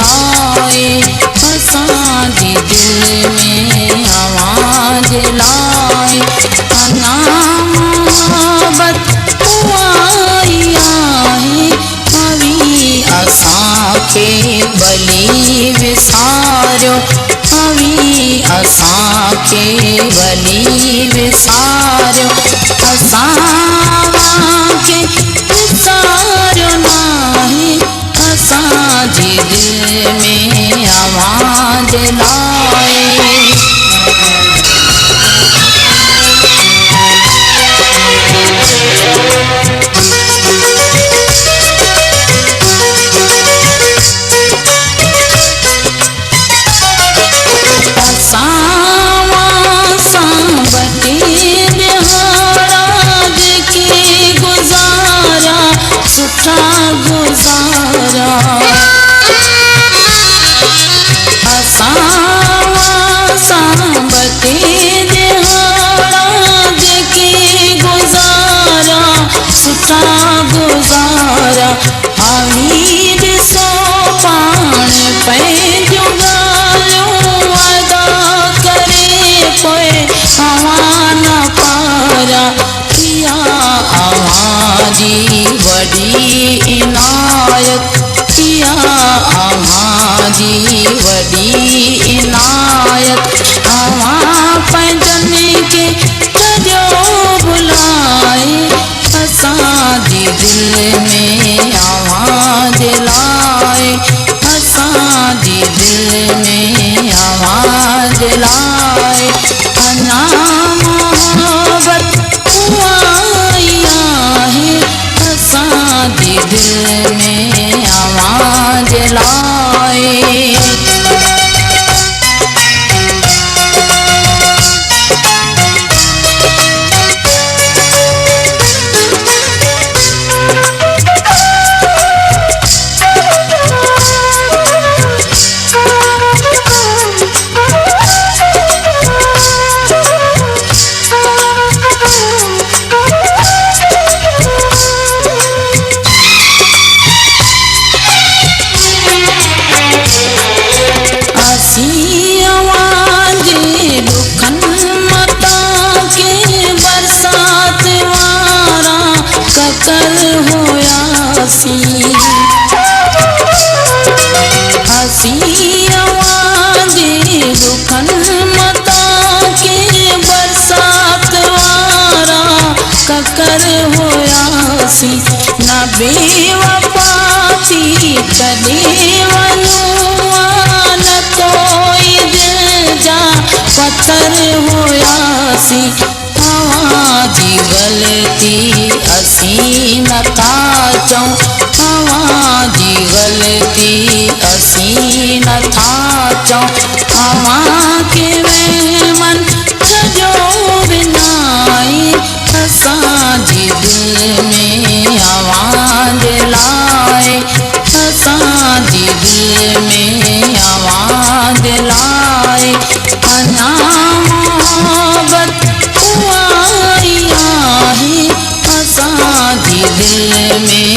लाए, असांजे दिल में आवाज़ लाए। अना मोहब्बत आई आहे, अवी असांखे भली विसारियो, अवी असांखे भली विसारियो। असांखे विसारियो नाहे, असांजे दिल में आवाज़ लाए। सुठा गुज़ारा असां सांबते दिहाड़ा जेके गुज़ारा, सुठा गुज़ारा। आई ॾिसो पाण पंहिंजूं ॻाल्हियूं अदा करे पोइ अवां न पारा। इहा अव्हांजी वॾी इनायत, इहा अव्हांजी वॾी इनायत। अव्हां पंहिंजनि खे कॾहिं भुलाए, असांजे दिल में आवाज़ लाए, असांजे दिल में आवाज़ लाए। अना मोहब्बत आई आहे, असांजे दिल में आवाज़ लाए। न बेवफा थी कॾहिं वञूं, न कोई दिल जा पत्थर हुयासीं। अव्हांजी ग़लती असीं नथा चऊं, अव्हांजी ग़लती असीं नथा चऊं। अव्हांखे वहमन सॼो विञाए, असांजे दिल में आवाज़ लाए, असांजे दिल में आवाज़ लाए। अना मोहब्बत आई आहे, असांजे दिल में